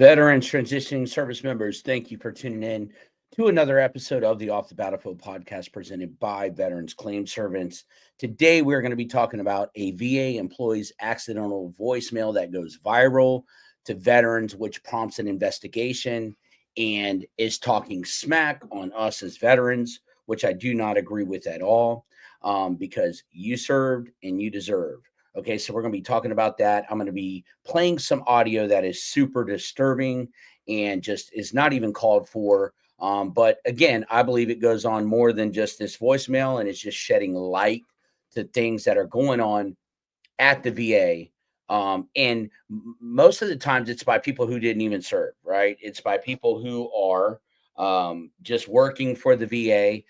Veterans, transitioning service members, thank you for tuning in to another episode of the Off the Battlefield podcast presented by Veterans Claim Servants. Today, we're going to be talking about a VA employee's accidental voicemail that goes viral to veterans, which prompts an investigation and is talking smack on us as veterans, which I do not agree with at all, because you served and you deserve. Okay, so we're going to be talking about that. I'm going to be playing some audio that is super disturbing and just is not even called for. But again, I believe it goes on more than just this voicemail, and it's just shedding light to things that are going on at the VA. And most of the times it's by people who didn't even serve, right? It's by people who are just working for the VA.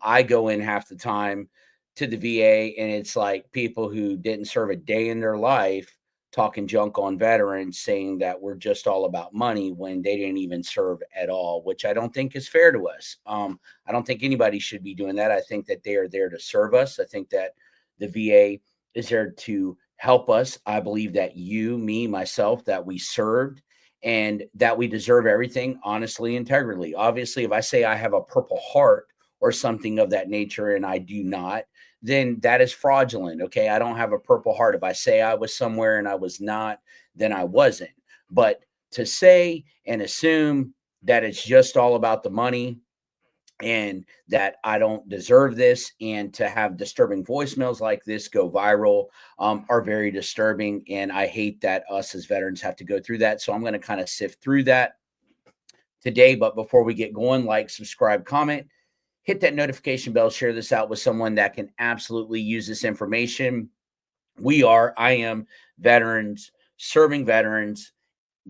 I go in half the time to the VA, and it's like people who didn't serve a day in their life talking junk on veterans, saying that we're just all about money when they didn't even serve at all, which I don't think is fair to us. I don't think anybody should be doing that. I think that they are there to serve us. I think that the VA is there to help us. I believe that you, me, myself, that we served and that we deserve everything honestly, integrally. Obviously, if I say I have a Purple Heart or something of that nature and I do not, then that is fraudulent. Okay. I don't have a Purple Heart. If I say I was somewhere and I was not, then I wasn't. But to say and assume that it's just all about the money and that I don't deserve this, and to have disturbing voicemails like this go viral are very disturbing. And I hate that us as veterans have to go through that. So I'm going to kind of sift through that today. But before we get going, like, subscribe, comment, hit that notification bell, share this out with someone that can absolutely use this information. I am veterans, serving veterans,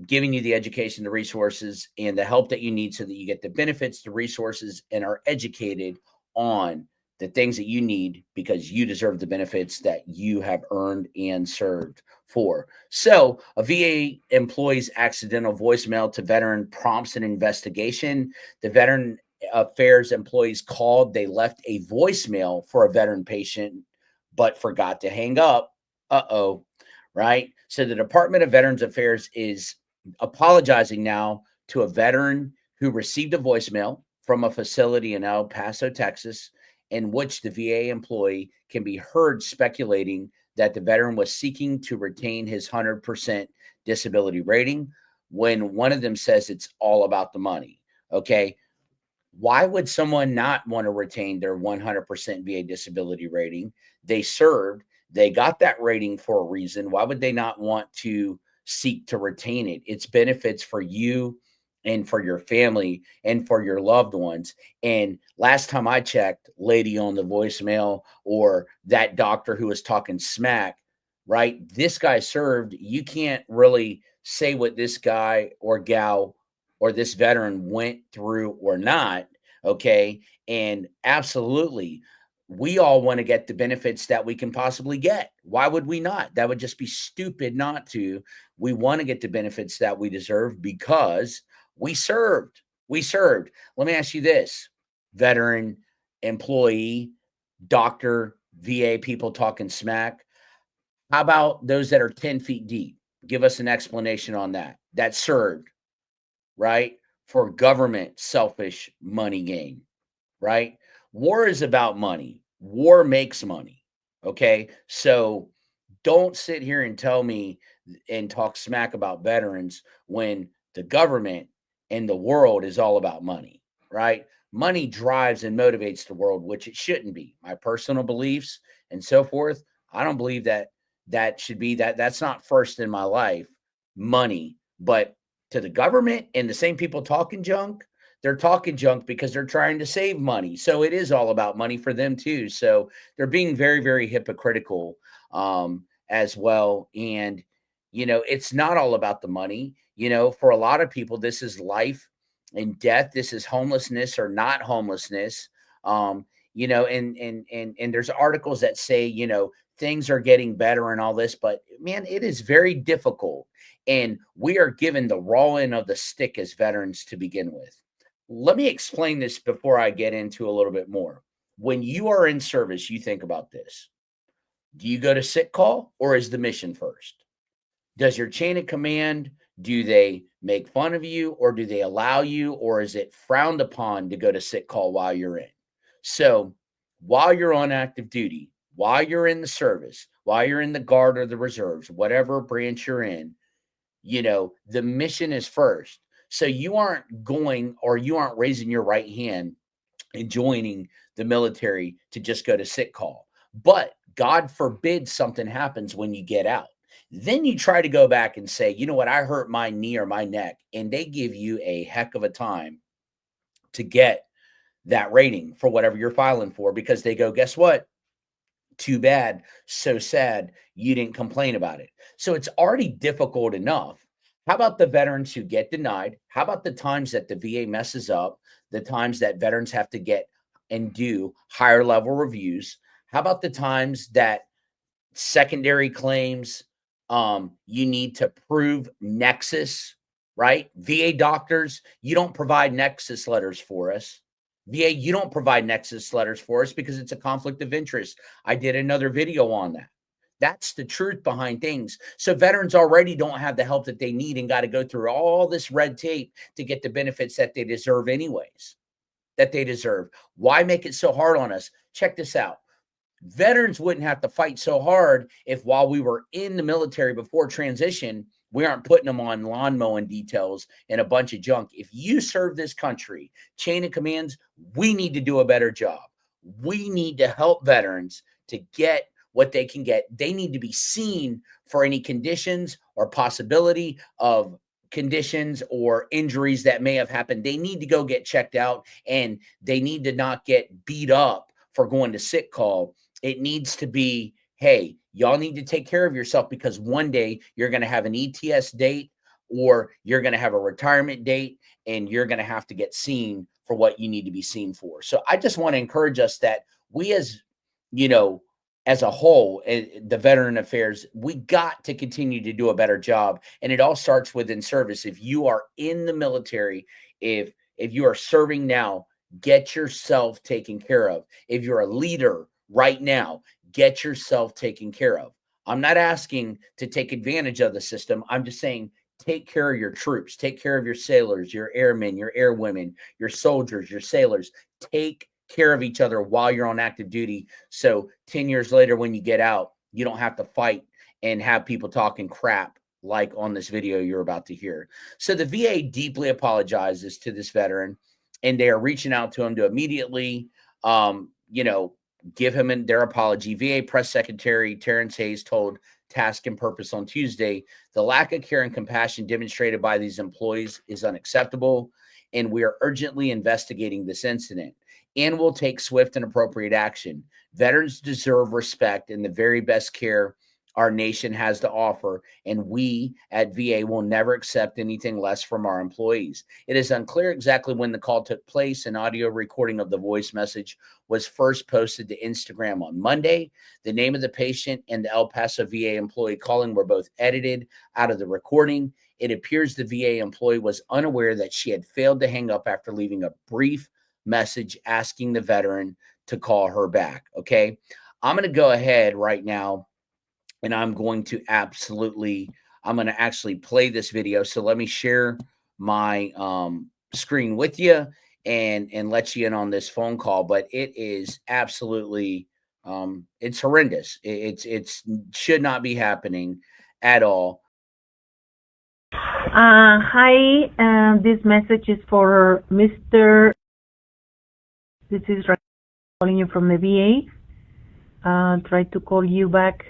giving you the education, the resources, and the help that you need so that you get the benefits, the resources, and are educated on the things that you need because you deserve the benefits that you have earned and served for. So, a VA employee's accidental voicemail to veteran prompts an investigation. The Veteran Affairs employees called. They left a voicemail for a veteran patient, but forgot to hang up. Right? So the Department of Veterans Affairs is apologizing now to a veteran who received a voicemail from a facility in El Paso, Texas, in which the VA employee can be heard speculating that the veteran was seeking to retain his 100% disability rating when one of them says it's all about the money. Okay. Why would someone not want to retain their 100% VA disability rating? They served, they got that rating for a reason. Why would they not want to seek to retain it? It's benefits for you and for your family and for your loved ones. And last time I checked, lady on the voicemail or that doctor who was talking smack, right? This guy served. You can't really say what this guy or gal or this veteran went through or not. Okay. And absolutely, we all want to get the benefits that we can possibly get. Why would we not? That would just be stupid not to. We want to get the benefits that we deserve because we served. We served. Let me ask you this: veteran, employee, doctor, VA people talking smack. How about those that are 10 feet deep? Give us an explanation on that. That served, right? For government selfish money gain, right? War is about money. War makes money. Okay. So don't sit here and tell me and talk smack about veterans when the government and the world is all about money, right? Money drives and motivates the world, which it shouldn't be. My personal beliefs and so forth. I don't believe that that should be that. That's not first in my life, money. But to the government and the same people talking junk, they're talking junk because they're trying to save money. So it is all about money for them too. So they're being very, very hypocritical as well. And, it's not all about the money. For a lot of people, this is life and death. This is homelessness or not homelessness. And there's articles that say, things are getting better and all this, but man, it is very difficult. And we are given the raw end of the stick as veterans to begin with. Let me explain this before I get into a little bit more. When you are in service, you think about this. Do you go to sick call or is the mission first? Does your chain of command Do they make fun of you, or do they allow you, or is it frowned upon to go to sick call while you're in? So while you're on active duty, while you're in the service, while you're in the Guard or the Reserves, whatever branch you're in, the mission is first. So you aren't going, or you aren't raising your right hand and joining the military to just go to sick call. But God forbid something happens when you get out. Then you try to go back and say, you know what, I hurt my knee or my neck, and they give you a heck of a time to get that rating for whatever you're filing for, because they go, guess what? Too bad, so sad, you didn't complain about it. So it's already difficult enough. How about the veterans who get denied? How about the times that the VA messes up, the times that veterans have to get and do higher level reviews? How about the times that secondary claims, you need to prove NEXUS, right? VA doctors, you don't provide NEXUS letters for us. VA, you don't provide NEXUS letters for us because it's a conflict of interest. I did another video on that. That's the truth behind things. So veterans already don't have the help that they need and got to go through all this red tape to get the benefits that they deserve anyways, that they deserve. Why make it so hard on us? Check this out. Veterans wouldn't have to fight so hard if, while we were in the military before transition, we aren't putting them on lawn mowing details and a bunch of junk. If you serve this country, chain of commands, we need to do a better job. We need to help veterans to get what they can get. They need to be seen for any conditions or possibility of conditions or injuries that may have happened. They need to go get checked out, and they need to not get beat up for going to sick call. It needs to be, hey, y'all need to take care of yourself, because one day you're going to have an ETS date, or you're going to have a retirement date, and you're going to have to get seen for what you need to be seen for. So I just want to encourage us that we, as a whole, the veteran affairs, we got to continue to do a better job. And it all starts within service. If you are in the military, if you are serving now, get yourself taken care of. If you're a leader right now, get yourself taken care of. I'm not asking to take advantage of the system. I'm just saying, take care of your troops, take care of your sailors, your airmen, your airwomen, your soldiers, your sailors. Take care of each other while you're on active duty. So 10 years later, when you get out, you don't have to fight and have people talking crap like on this video you're about to hear. So the VA deeply apologizes to this veteran, and they are reaching out to him to immediately, give him their apology. VA Press Secretary Terrence Hayes told Task and Purpose on Tuesday, the lack of care and compassion demonstrated by these employees is unacceptable, and we are urgently investigating this incident and will take swift and appropriate action. Veterans deserve respect and the very best care our nation has to offer, and we at VA will never accept anything less from our employees. It is unclear exactly when the call took place. An audio recording of the voice message was first posted to Instagram on Monday. The name of the patient and the El Paso VA employee calling were both edited out of the recording. It appears the VA employee was unaware that she had failed to hang up after leaving a brief message asking the veteran to call her back. Okay, I'm going to go ahead right now, and I'm going to actually play this video. So let me share my screen with you and let you in on this phone call. But it is absolutely, it's horrendous. It should not be happening at all. Hi, this message is for Mr. This is calling you from the VA. Try to call you back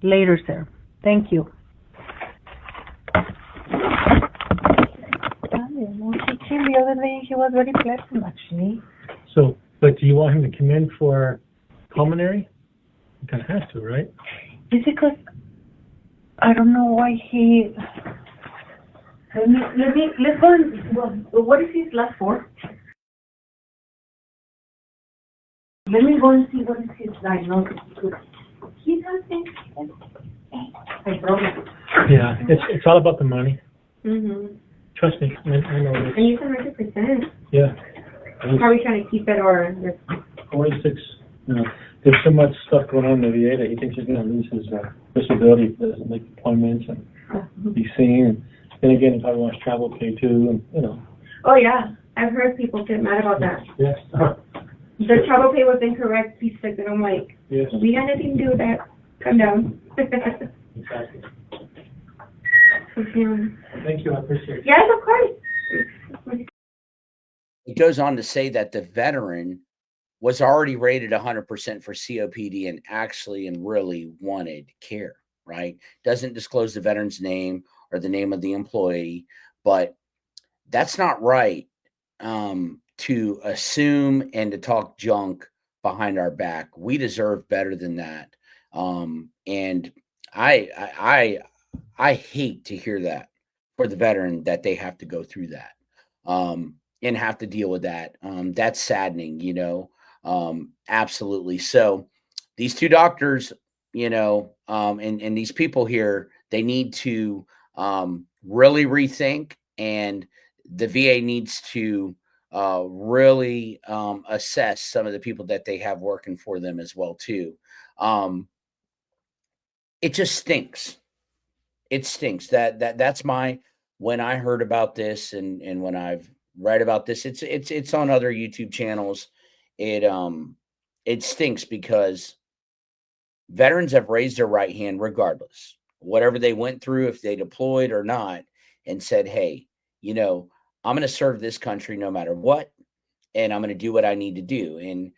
later, sir. Thank you. The other day he was very pleasant, actually. So, but do you want him to come in for pulmonary? He kind of has to, right? It's because I don't know why he. Let's go and, what is his last four? Let me go and see what is his diagnosis. He doesn't. I promise. Yeah, it's all about the money. Mm-hmm. Trust me, I know this. And you can 100%. Yeah. Probably trying to keep it or. 46. There's so much stuff going on in the VA that he thinks he's going to lose his disability. He doesn't make appointments, and be seen. And again, he probably wants travel pay too, and you know. Oh yeah, I've heard people get mad about that. Yes. The travel pay was incorrect, he said, and I'm like, Yes. we got nothing to do with that. Come down. Exactly. Thank you. I appreciate it. Yes, of course. It goes on to say that the veteran was already rated 100% for COPD and actually and really wanted care, right? Doesn't disclose the veteran's name or the name of the employee, but that's not right to assume and to talk junk behind our back. We deserve better than that. And I hate to hear that for the veteran, that they have to go through that and have to deal with that. That's saddening, you know. Absolutely. So these two doctors, you know, and these people here, they need to really rethink, and the VA needs to really assess some of the people that they have working for them as well too. It just stinks. It stinks. That's my, when I heard about this, and when I've read about this, it's on other YouTube channels. It stinks because veterans have raised their right hand regardless, whatever they went through, if they deployed or not, and said, hey, you know, I'm going to serve this country no matter what, and I'm going to do what I need to do. And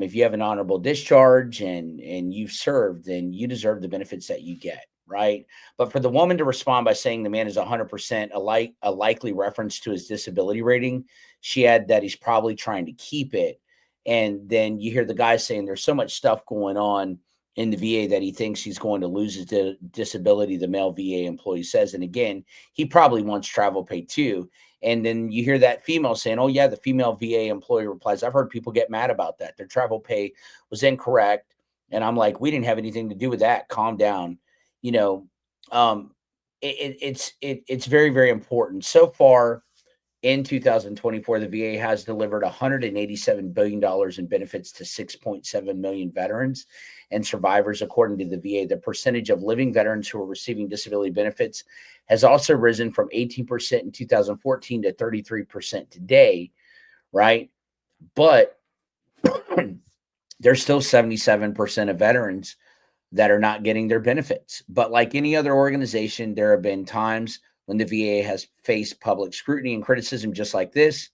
if you have an honorable discharge and you've served, then you deserve the benefits that you get, right? But for the woman to respond by saying the man is 100% a likely reference to his disability rating, she had that he's probably trying to keep it. And then you hear the guy saying there's so much stuff going on in the VA that he thinks he's going to lose his disability, the male VA employee says. And again, he probably wants travel pay too. And then you hear that female saying, oh yeah, the female VA employee replies, I've heard people get mad about that. Their travel pay was incorrect. And I'm like, we didn't have anything to do with that. Calm down. You know, it's very, very important. So far in 2024, the VA has delivered $187 billion in benefits to 6.7 million veterans and survivors. According to the VA, the percentage of living veterans who are receiving disability benefits has also risen from 18% in 2014 to 33% today, right? But there's still 77% of veterans that are not getting their benefits. But like any other organization, there have been times when the VA has faced public scrutiny and criticism just like this.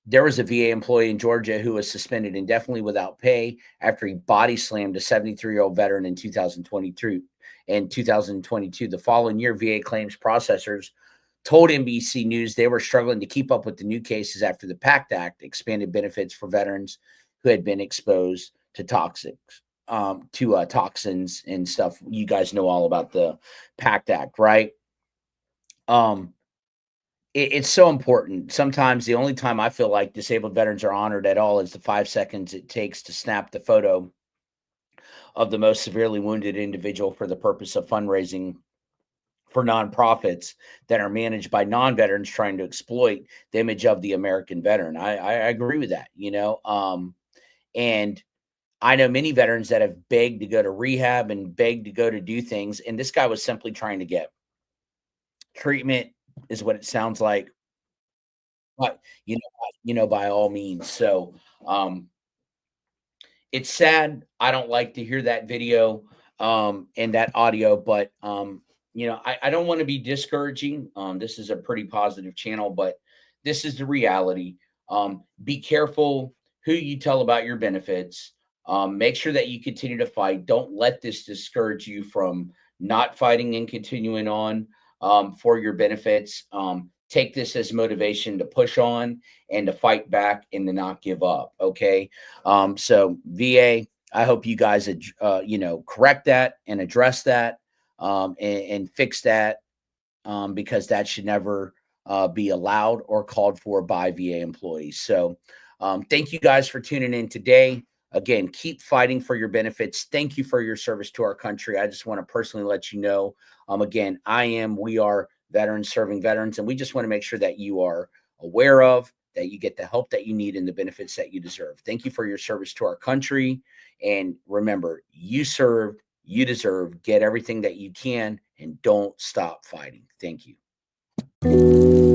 There was a VA employee in Georgia who was suspended indefinitely without pay after he body slammed a 73-year-old veteran in 2022. In 2022, the following year, VA claims processors told NBC News they were struggling to keep up with the new cases after the PACT Act expanded benefits for veterans who had been exposed to toxins and stuff. You guys know all about the PACT Act, right? It's so important. Sometimes the only time I feel like disabled veterans are honored at all is the 5 seconds it takes to snap the photo of the most severely wounded individual for the purpose of fundraising for nonprofits that are managed by non-veterans trying to exploit the image of the American veteran. I agree with that, you know. And I know many veterans that have begged to go to rehab and begged to go to do things, and this guy was simply trying to get treatment, is what it sounds like. But by all means. So it's sad. I don't like to hear that video and that audio, but I don't want to be discouraging. This is a pretty positive channel, but this is the reality. Be careful who you tell about your benefits. Make sure that you continue to fight. Don't let this discourage you from not fighting and continuing on for your benefits. Take this as motivation to push on and to fight back and to not give up. Okay. So VA, I hope you guys, correct that and address that and fix that because that should never be allowed or called for by VA employees. So thank you guys for tuning in today. Again, keep fighting for your benefits. Thank you for your service to our country. I just want to personally let you know, again, we are veterans serving veterans, and we just want to make sure that you are aware of, that you get the help that you need and the benefits that you deserve. Thank you for your service to our country. And remember, you served, you deserve. Get everything that you can and don't stop fighting. Thank you.